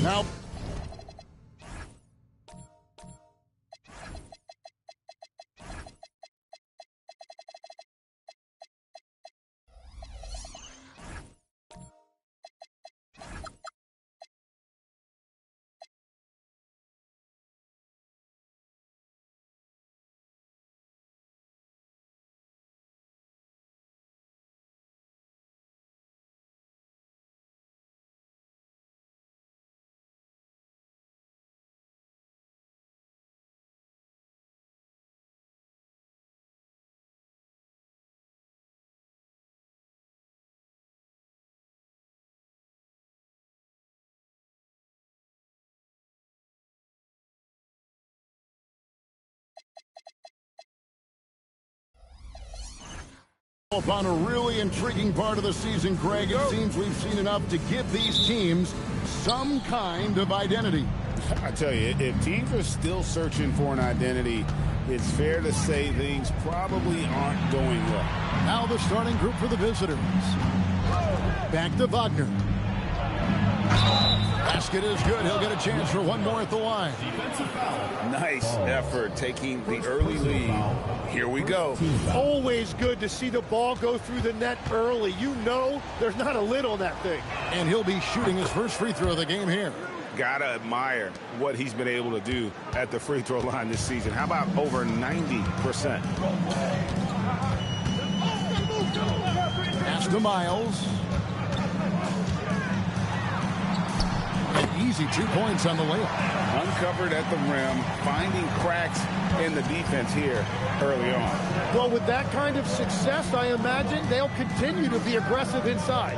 Now, upon a really intriguing part of the season, Craig, it seems we've seen enough to give these teams some kind of identity. I tell you, if teams are still searching for an identity, it's fair to say things probably aren't going well. Now the starting group for the visitors. Back to Wagner. Basket is good. He'll get a chance for one more at the line. Defensive foul. Nice effort taking the early lead. Here we go. Always good to see the ball go through the net early. You know there's not a lid on that thing. And he'll be shooting his first free throw of the game here. Gotta admire what he's been able to do at the free throw line this season. How about over 90%? Pass to Miles. An easy 2 points on the layup. Uncovered at the rim, finding cracks in the defense here early on. Well, with that kind of success, I imagine they'll continue to be aggressive inside.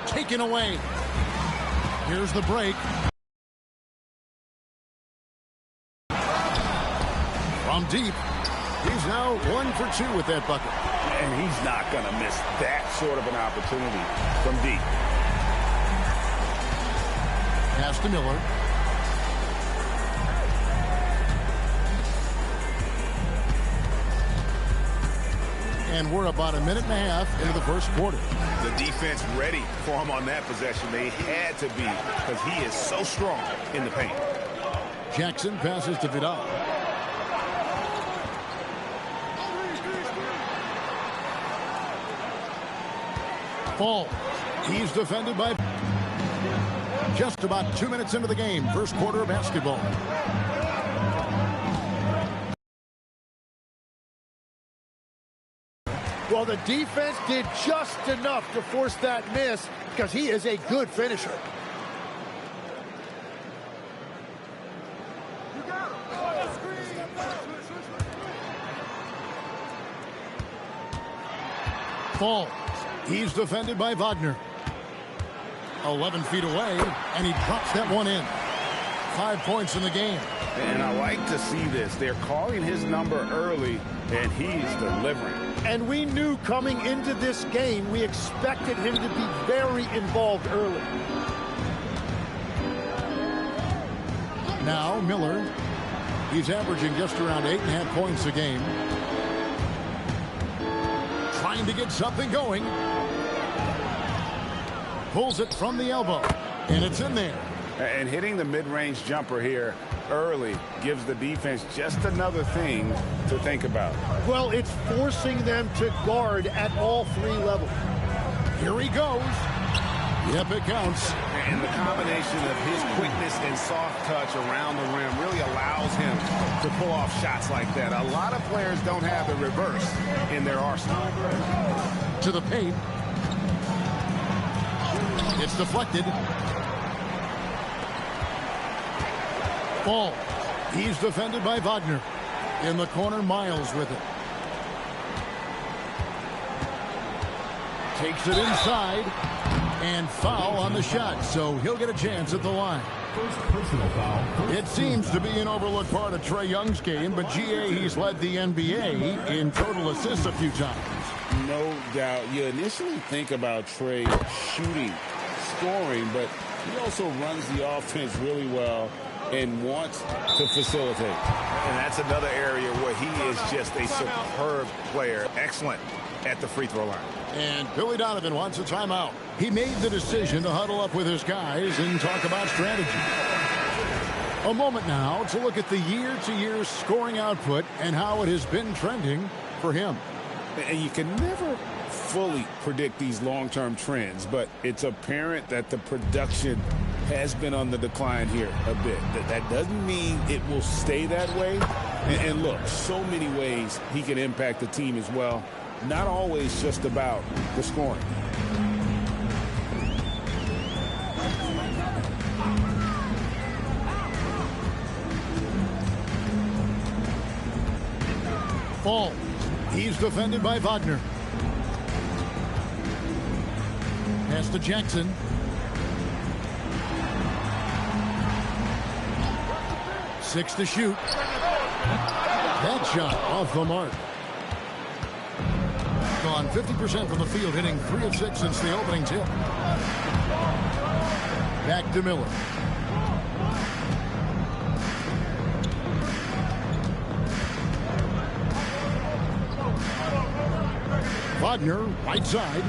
Taken away. Here's the break. From deep. He's now 1 for 2 with that bucket. And he's not going to miss that sort of an opportunity from deep. Pass to Miller. And we're about a minute and a half into the first quarter. The defense ready for him on that possession. They had to be, because he is so strong in the paint. Jackson passes to Vidal. Ball. He's defended by... Just about 2 minutes into the game. First quarter of basketball. Well, the defense did just enough to force that miss because he is a good finisher. Ball. He's defended by Wagner. 11 feet away, and he drops that one in. 5 points in the game. And I like to see this. They're calling his number early, and he's delivering. And we knew coming into this game, we expected him to be very involved early. Now Miller. He's averaging just around 8.5 points a game. Trying to get something going. Pulls it from the elbow, and it's in there. And hitting the mid-range jumper here early gives the defense just another thing to think about. Well, it's forcing them to guard at all 3 levels. Here he goes. Yep, it counts. And the combination of his quickness and soft touch around the rim really allows him to pull off shots like that. A lot of players don't have the reverse in their arsenal. To the paint. It's deflected. Ball. He's defended by Wagner. In the corner, Miles with it. Takes it inside. And foul on the shot, so he'll get a chance at the line. First personal foul. It seems to be an overlooked part of Trae Young's game, but GA, he's led the NBA in total assists a few times. No doubt. You initially think about Trae shooting, scoring, but he also runs the offense really well and wants to facilitate. And that's another area where he is just a superb player. Excellent at the free throw line. And Billy Donovan wants a timeout. He made the decision to huddle up with his guys and talk about strategy. A moment now to look at the year-to-year scoring output and how it has been trending for him. And you can never fully predict these long-term trends, but it's apparent that the production has been on the decline here a bit. That doesn't mean it will stay that way. And look, so many ways he can impact the team as well. Not always just about the scoring. Falls. He's defended by Wagner. Pass to Jackson. Six to shoot. That shot off the mark. Gone 50% from the field, hitting 3 of 6 since the opening tip. Back to Miller. Wagner, right side.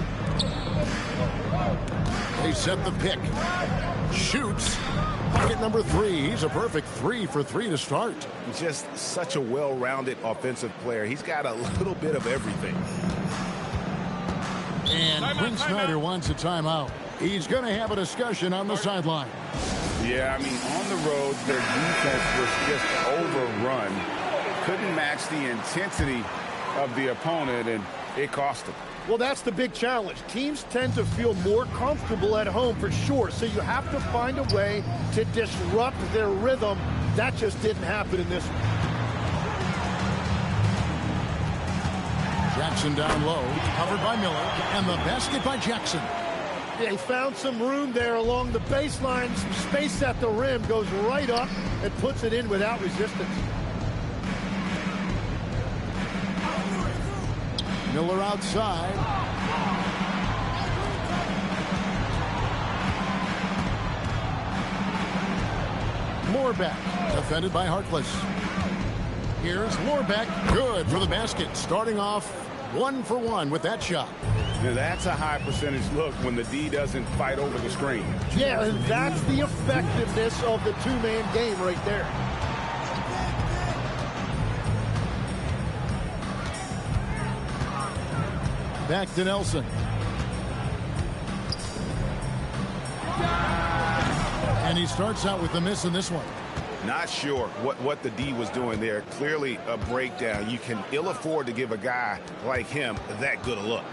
They set the pick. Shoots. Bucket number 3. He's a perfect 3 for 3 to start. Just such a well-rounded offensive player. He's got a little bit of everything. And Quinn Snyder wants a timeout. He's going to have a discussion on the sideline. Yeah, I mean, on the road, their defense was just overrun. Couldn't match the intensity of the opponent, and it cost them. Well, that's the big challenge. Teams tend to feel more comfortable at home for sure, so you have to find a way to disrupt their rhythm. That just didn't happen in this one. Jackson down low, covered by Miller, and the basket by Jackson. They found some room there along the baseline, some space at the rim, goes right up and puts it in without resistance. Miller outside. Moorbeck, defended by Harkless. Here's Moorbeck, good for the basket, starting off 1 for 1 with that shot. Now that's a high percentage look when the D doesn't fight over the screen. Yeah, and that's the effectiveness of the two-man game right there. Back to Nelson. And he starts out with a miss in this one. Not sure what the D was doing there. Clearly a breakdown. You can ill afford to give a guy like him that good a look.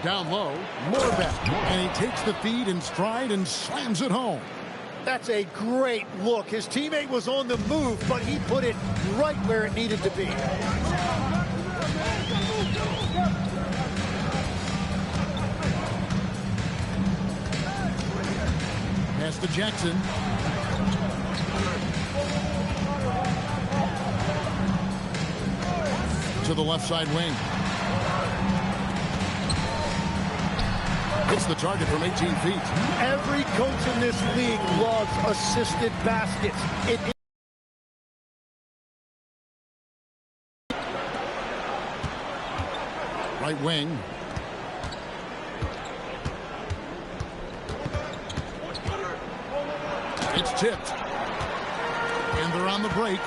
Down low, Moorbeck. And he takes the feed in stride and slams it home. That's a great look. His teammate was on the move, but he put it right where it needed to be. Pass to Jackson. To the left side wing. Hits the target from 18 feet. Every coach in this league loves assisted baskets. Right wing. It's tipped. And they're on the break.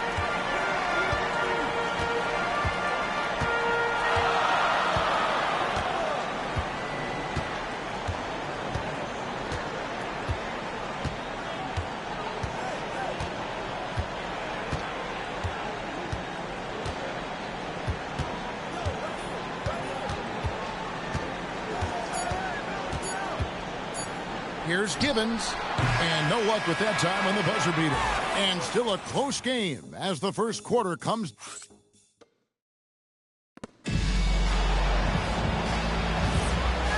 Here's Gibbons, and no luck with that time on the buzzer beater. And still a close game as the first quarter comes.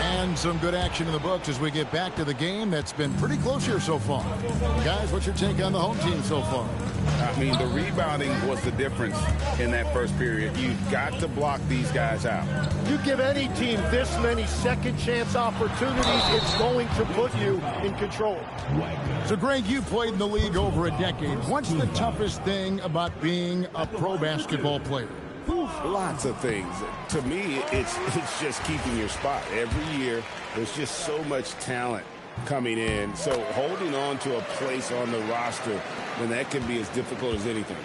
And And some good action in the books as we get back to the game that's been pretty close here so far. Guys, what's your take on the home team so far? I mean, the rebounding was the difference in that first period. You've got to block these guys out. You give any team this many second chance opportunities, it's going to put you in control. So, Greg, you played in the league over a decade. What's the toughest thing about being a pro basketball player? Lots of things. To me, it's just keeping your spot. Every year, there's just so much talent coming in. So holding on to a place on the roster, then that can be as difficult as anything.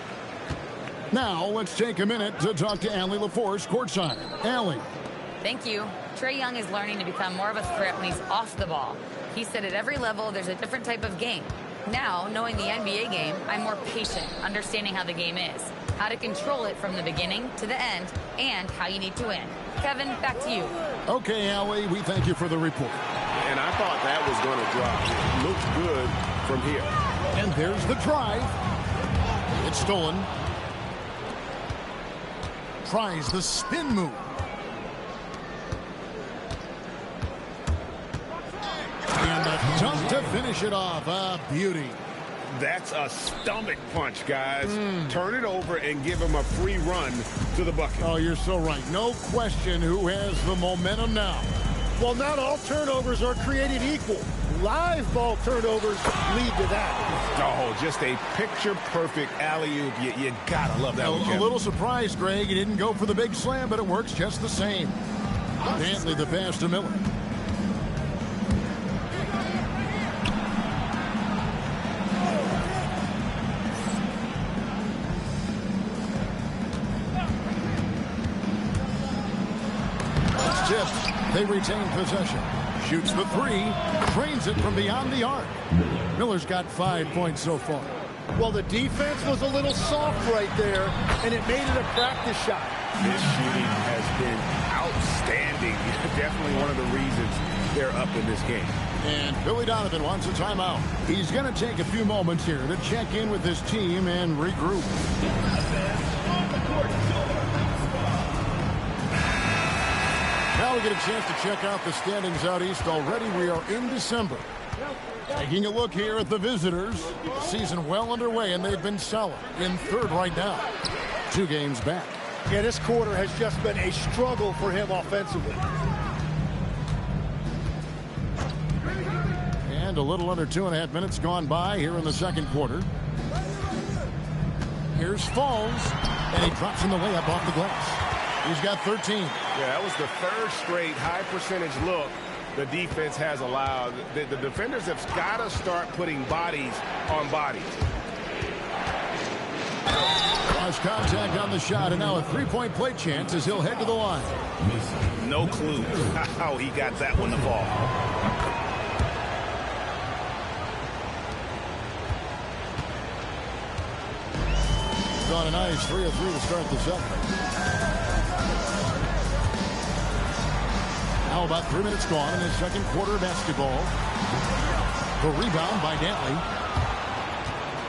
Now, let's take a minute to talk to Allie LaForce courtside. Allie. Thank you. Trae Young is learning to become more of a threat when he's off the ball. He said at every level there's a different type of game. Now, knowing the NBA game, I'm more patient, understanding how the game is, how to control it from the beginning to the end, and how you need to win. Kevin, back to you. Okay, Allie, we thank you for the report. And I thought that was going to drop. It looks good from here. And there's the drive. It's stolen. Tries the spin move. And the dunk to finish it off. A beauty. That's a stomach punch, guys. Turn it over and give him a free run to the bucket. Oh, you're so right. No question who has the momentum now. Well, not all turnovers are created equal. Live ball turnovers lead to that. Oh, just a picture-perfect alley-oop. You gotta love that one, A little surprised, Greg. He didn't go for the big slam, but it works just the same. Dantley the pass to Miller. Tipped. They retain possession. Shoots the three. Trains it from beyond the arc. Miller's got 5 points so far. Well, the defense was a little soft right there, and it made it a practice shot. This shooting has been outstanding. Definitely one of the reasons they're up in this game. And Billy Donovan wants a timeout. He's going to take a few moments here to check in with his team and regroup. Now we get a chance to check out the standings out east. Already we are in December. Taking a look here at the visitors. Season well underway, and they've been solid in third right now. 2 games back. Yeah, this quarter has just been a struggle for him offensively. And a little under 2.5 minutes gone by here in the second quarter. Here's Falls, and he drops in the layup off the glass. He's got 13. Yeah, that was the third straight high percentage look the defense has allowed. The defenders have got to start putting bodies on bodies. Cross contact on the shot, and now a three-point play chance as he'll head to the line. No clue how he got that one to fall. On a nice 3 of 3 to start the second. Now about 3 minutes gone in the second quarter of basketball. The rebound by Dantley.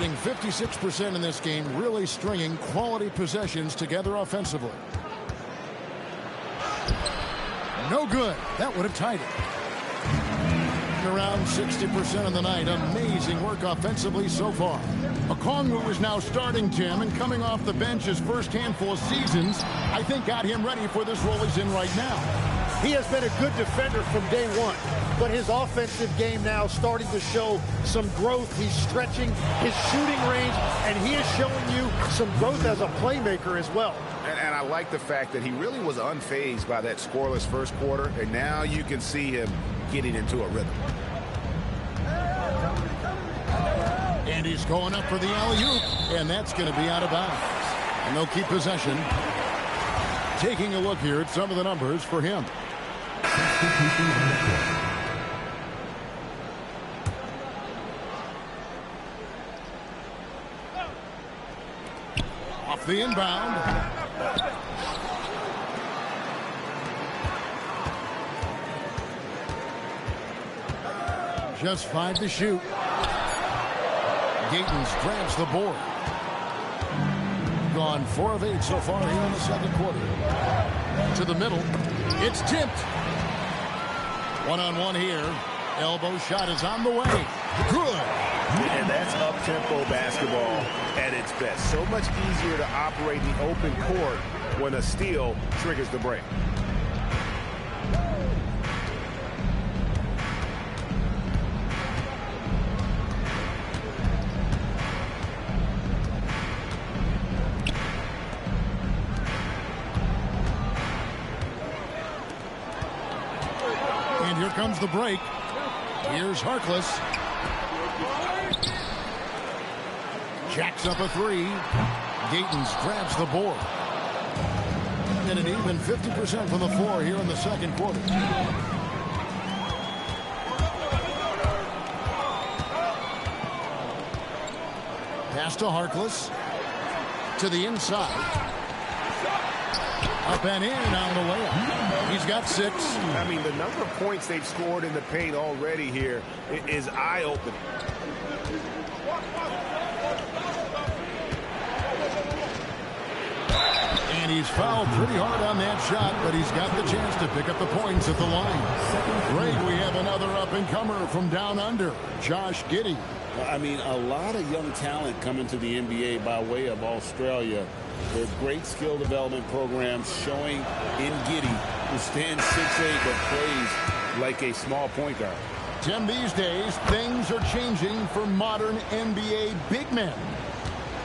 Being 56% in this game, really stringing quality possessions together offensively. No good. That would have tied it. Around 60% of the night. Amazing work offensively so far. Okongwu is now starting, Tim, and coming off the bench his first handful of seasons, I think got him ready for this role he's in right now. He has been a good defender from day one, but his offensive game now starting to show some growth. He's stretching his shooting range, and he is showing you some growth as a playmaker as well. And I like the fact that he really was unfazed by that scoreless first quarter, and now you can see him getting into a rhythm. And he's going up for the alley-oop, and that's going to be out of bounds. And they'll keep possession. Taking a look here at some of the numbers for him. Off the inbound. Just 5 to shoot. Gatens grabs the board. Gone 4 of 8 so far here in the second quarter. To the middle. It's tipped. One-on-one here. Elbow shot is on the way. Good. And that's up-tempo basketball at its best. So much easier to operate the open court when a steal triggers the break. And here comes the break. Here's Harkless. Jacks up a three. Gatens grabs the board. And an even 50% from the floor here in the second quarter. Pass to Harkless. To the inside. Up and in on the layup. He's got 6. I mean, the number of points they've scored in the paint already here is eye-opening. And he's fouled pretty hard on that shot, but he's got the chance to pick up the points at the line. Greg, we have another up-and-comer from down under, Josh Giddey. I mean, a lot of young talent coming to the NBA by way of Australia. There's great skill development programs showing in Giddey, who stands 6'8", but plays like a small point guard. Tim, these days, things are changing for modern NBA big men.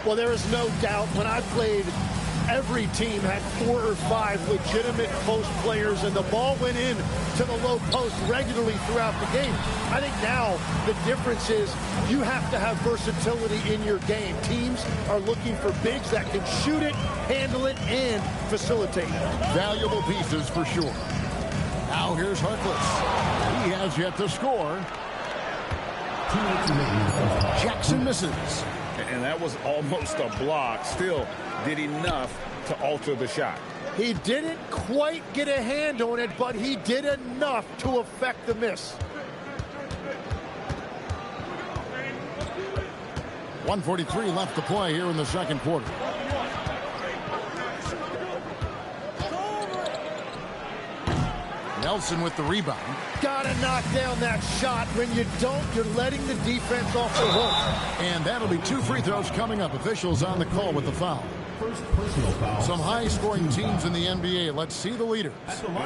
Well, there is no doubt when I played, every team had 4 or 5 legitimate post players, and the ball went in to the low post regularly throughout the game. I think now the difference is you have to have versatility in your game. Teams are looking for bigs that can shoot it, handle it, and facilitate it. Valuable pieces for sure. Now here's Harkless. He has yet to score. Jackson misses. And that was almost a block. Still did enough to alter the shot. He didn't quite get a hand on it, but he did enough to affect the miss. 1:43 left to play here in the second quarter. Nelson with the rebound. Gotta knock down that shot. When you don't, you're letting the defense off the hook. And that'll be 2 free throws coming up. Officials on the call with the foul. First personal foul. Some high-scoring teams in the NBA. Let's see the leaders.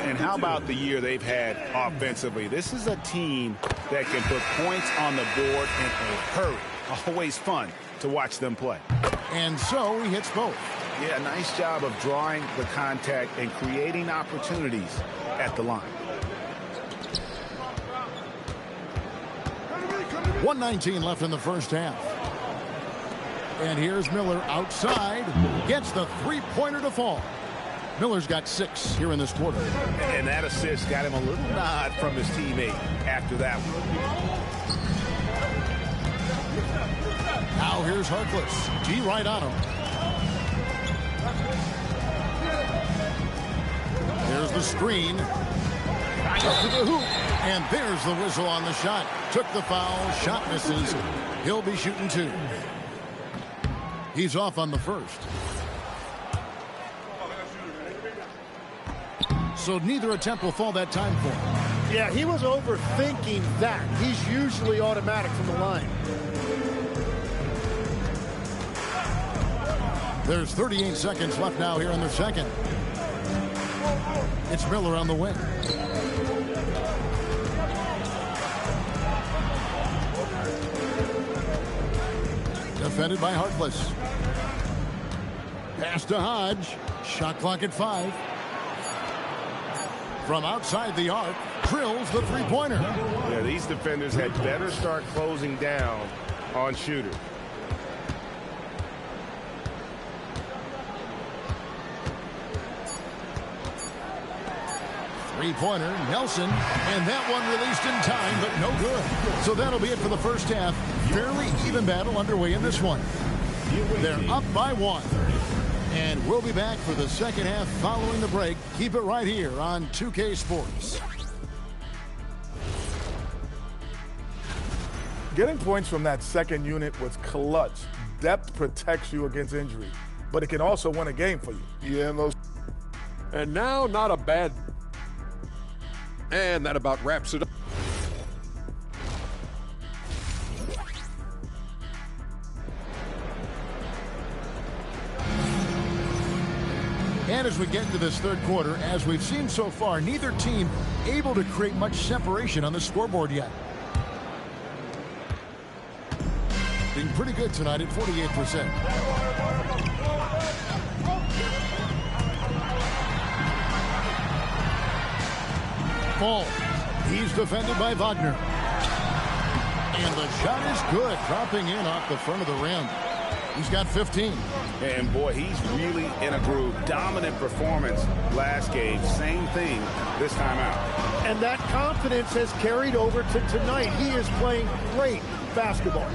And how about the year they've had offensively? This is a team that can put points on the board in a hurry. Always fun to watch them play. And so he hits both. Yeah, nice job of drawing the contact and creating opportunities at the line. 1:19 left in the first half. And here's Miller outside. Gets the three-pointer to fall. Miller's got 6 here in this quarter. And that assist got him a little nod from his teammate after that one. Now here's Harkless. G right on him. There's the screen. Up to the hoop. And there's the whistle on the shot. Took the foul. Shot misses. He'll be shooting 2. He's off on the first. So neither attempt will fall that time for him. Yeah, he was overthinking that. He's usually automatic from the line. There's 38 seconds left now here in the second. It's Miller on the wing. Defended by Harkless. Pass to Hodge. Shot clock at 5. From outside the arc, drills the three-pointer. Yeah, these defenders had better start closing down on shooters. Three-pointer, Nelson, and that one released in time, but no good. So that'll be it for the first half. Fairly even battle underway in this one. They're up by 1. And we'll be back for the second half following the break. Keep it right here on 2K Sports. Getting points from that second unit was clutch. Depth protects you against injury, but it can also win a game for you. Yeah, and now not a bad And that about wraps it up. And as we get into this third quarter, as we've seen so far, neither team able to create much separation on the scoreboard yet. Being pretty good tonight at 48%. Ball. He's defended by Wagner. And the shot is good, dropping in off the front of the rim. He's got 15. And boy, he's really in a groove. Dominant performance last game. Same thing this time out. And that confidence has carried over to tonight. He is playing great basketball.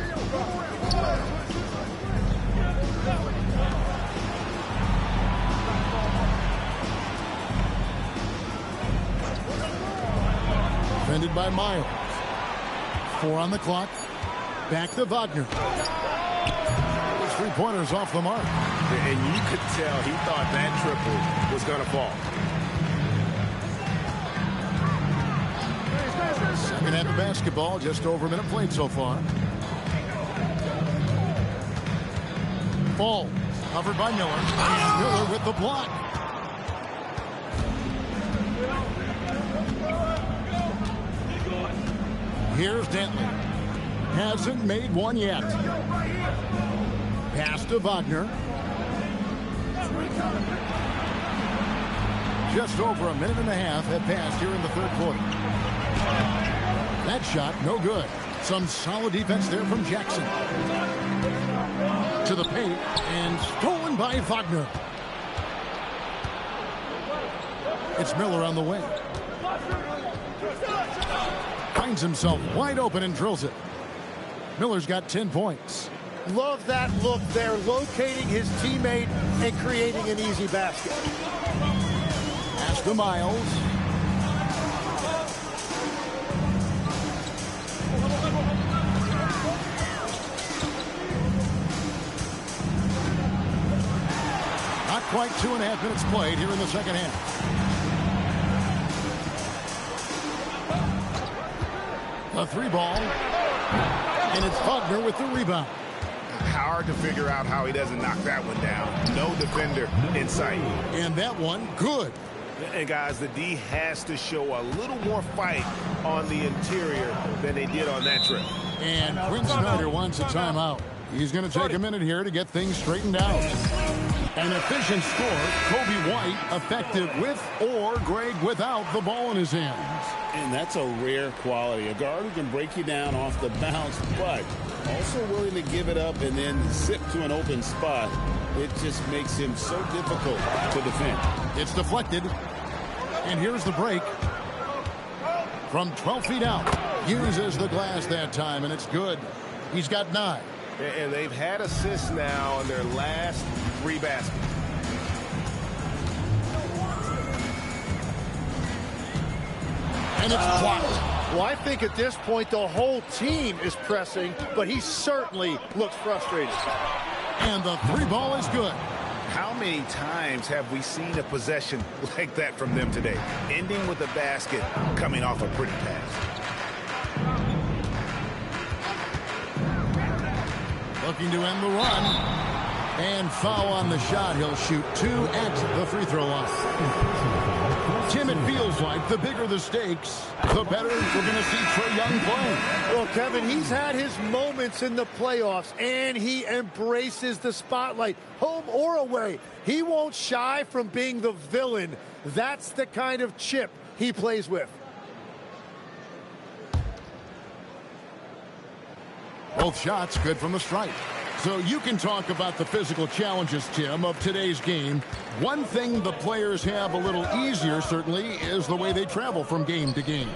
Defended by Miles. 4 on the clock. Back to Wagner. His three-pointers off the mark. And you could tell he thought that triple was going to fall. Second half of basketball, just over a minute played so far. Ball covered by Miller. And Miller with the block. Here's Dentley. Hasn't made one yet. Pass to Wagner. Just over a minute and a half have passed here in the third quarter. That shot, no good. Some solid defense there from Jackson. To the paint, and stolen by Wagner. It's Miller on the wing. Finds himself wide open and drills it. Miller's got 10 points. Love that look there, locating his teammate and creating an easy basket. Pass to Miles. Not quite 2.5 minutes played here in the second half. A three ball. And it's Wagner with the rebound. Hard to figure out how he doesn't knock that one down. No defender in sight. And that one, good. And guys, the D has to show a little more fight on the interior than they did on that trip. And Quinn Snyder wants a timeout. He's going to take a minute here to get things straightened out. An efficient score, Kobe White, effective with or Greg without the ball in his hands. And that's a rare quality. A guard who can break you down off the bounce, but also willing to give it up and then zip to an open spot. It just makes him so difficult to defend. It's deflected. And here's the break. From 12 feet out. Uses the glass that time, and it's good. He's got 9. And they've had assists now on their last 3 baskets. And it's blocked. Well, I think at this point the whole team is pressing, but he certainly looks frustrated. And the 3 ball is good. How many times have we seen a possession like that from them today? Ending with a basket, coming off a pretty pass. Looking to end the run. And foul on the shot. He'll shoot 2 at the free throw line. Tim, it feels like the bigger the stakes, the better we're going to see Trae Young play. Well, Kevin, he's had his moments in the playoffs, and he embraces the spotlight, home or away. He won't shy from being the villain. That's the kind of chip he plays with. Both shots good from the stripe. So you can talk about the physical challenges, Tim, of today's game. One thing the players have a little easier, certainly, is the way they travel from game to game.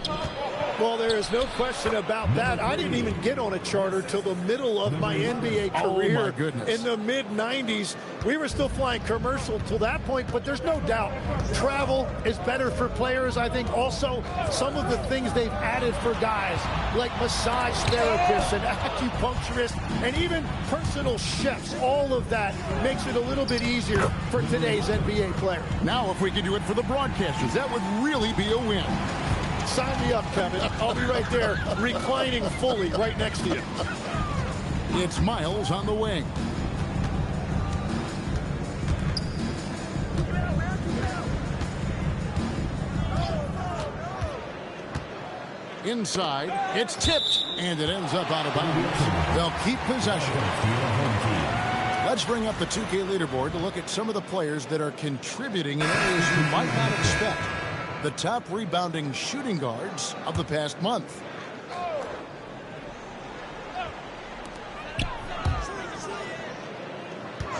Well, there is no question about that. I didn't even get on a charter till the middle of my NBA career. Oh, my goodness. In the mid-90s. We were still flying commercial till that point, but there's no doubt travel is better for players. I think also some of the things they've added for guys like massage therapists and acupuncturists and even personal chefs, all of that makes it a little bit easier for today's NBA player. Now, if we could do it for the broadcasters, that would really be a win. Sign me up, Kevin. I'll be right there, reclining fully right next to you. It's Miles on the wing. Inside, it's tipped, and it ends up out of bounds. They'll keep possession. Let's bring up the 2K leaderboard to look at some of the players that are contributing in areas you might not expect. The top rebounding shooting guards of the past month.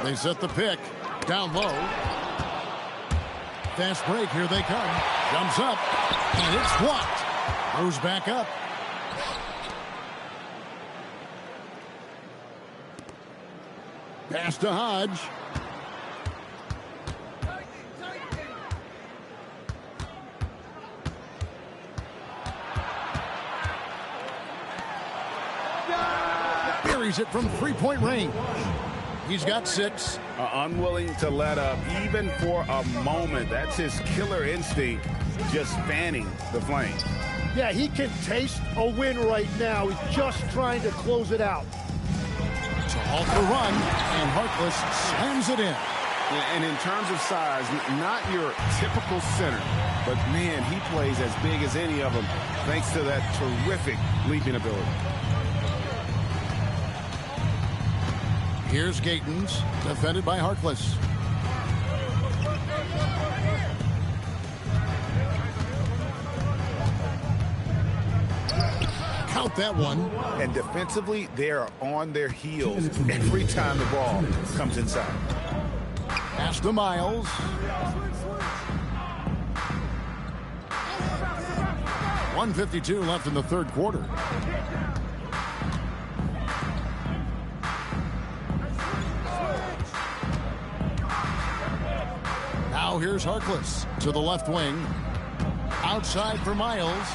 They set the pick. Down low. Fast break. Here they come. Jumps up. And it's blocked. Throws back up. Pass to Hodge. Buries it from three-point range. He's got 6. Unwilling to let up even for a moment. That's his killer instinct, just fanning the flame. Yeah, he can taste a win right now. He's just trying to close it out. To halt the run, and Harkless slams it in. And in terms of size, not your typical center, but man, he plays as big as any of them thanks to that terrific leaping ability. Here's Gatens, defended by Harkless. Count that one. And defensively, they are on their heels every time the ball comes inside. Pass to Miles. .152 left in the third quarter. Now here's Harkless to the left wing. Outside for Miles.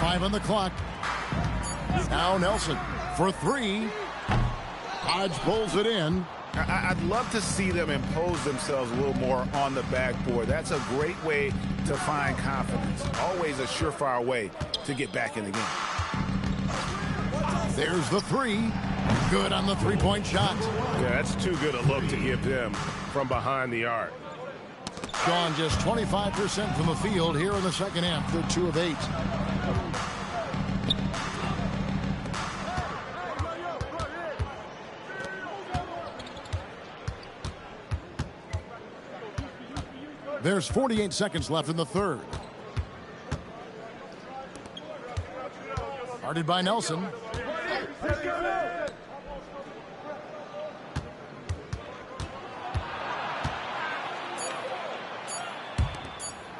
5 on the clock. Now Nelson for 3. Hodge pulls it in. I'd love to see them impose themselves a little more on the backboard. That's a great way to find confidence. Always a surefire way to get back in the game. There's the 3. Good on the three-point shot. Yeah, that's too good a look to give them from behind the arc. Gone just 25% from the field here in the second half. They're 2 of 8. There's 48 seconds left in the third. Guarded by Nelson.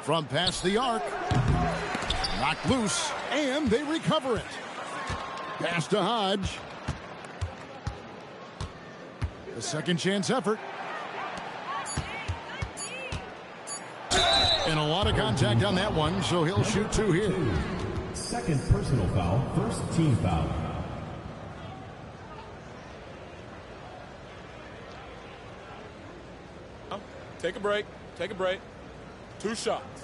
From past the arc. Knocked loose, and they recover it. Pass to Hodge. The second chance effort. And a lot of contact on that one, so he'll shoot 2 here. Second personal foul, first team foul. Take a break. Take a break. 2 shots.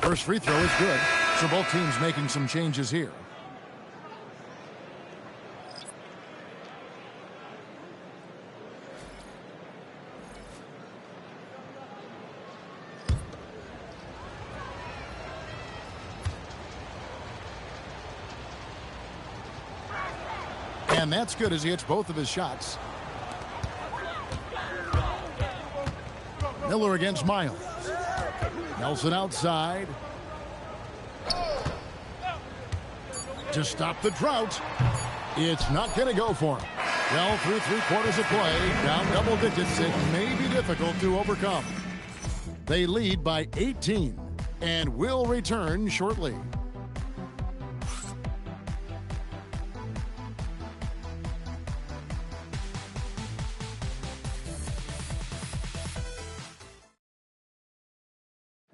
First free throw is good, so both teams making some changes here. And that's good as he hits both of his shots. Miller against Miles. Nelson outside. To stop the drought. It's not going to go for him. Well, through 3 quarters of play, down double digits, it may be difficult to overcome. They lead by 18 and will return shortly.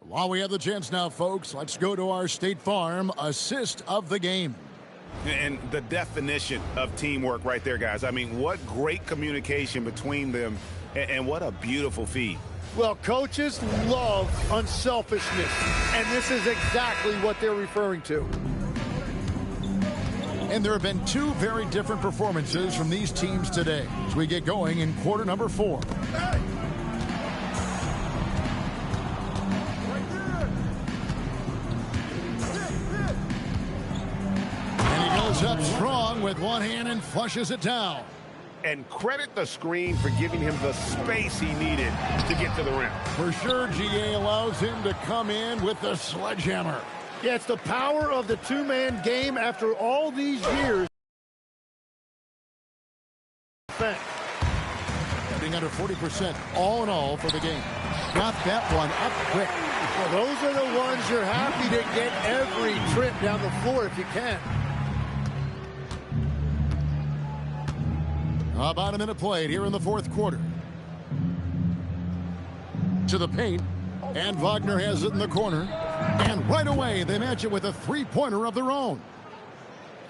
While we have the chance now, folks, let's go to our State Farm assist of the game. And the definition of teamwork right there, guys. I mean, what great communication between them, and what a beautiful feed. Well, coaches love unselfishness, and this is exactly what they're referring to. And there have been two very different performances from these teams today as we get going in quarter number 4. Up strong with one hand and flushes it down. And credit the screen for giving him the space he needed to get to the rim. For sure, GA allows him to come in with the sledgehammer. Yeah, it's the power of the two-man game after all these years. Being under 40% all in all for the game. Got that one up quick. Well, those are the ones you're happy to get every trip down the floor if you can. About a minute played here in the fourth quarter. To the paint, and Wagner has it in the corner. And right away, they match it with a three-pointer of their own.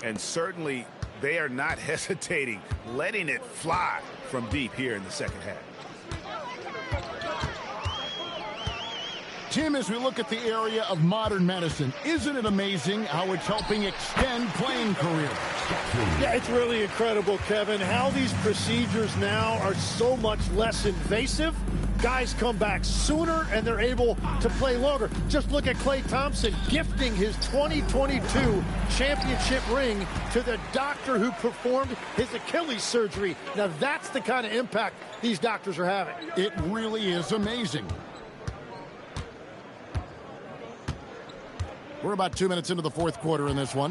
And certainly, they are not hesitating, letting it fly from deep here in the second half. Tim, as we look at the area of modern medicine, isn't it amazing how it's helping extend playing careers? Yeah, it's really incredible, Kevin, how these procedures now are so much less invasive. Guys come back sooner, and they're able to play longer. Just look at Klay Thompson gifting his 2022 championship ring to the doctor who performed his Achilles surgery. Now, that's the kind of impact these doctors are having. It really is amazing. We're about 2 minutes into the fourth quarter in this one.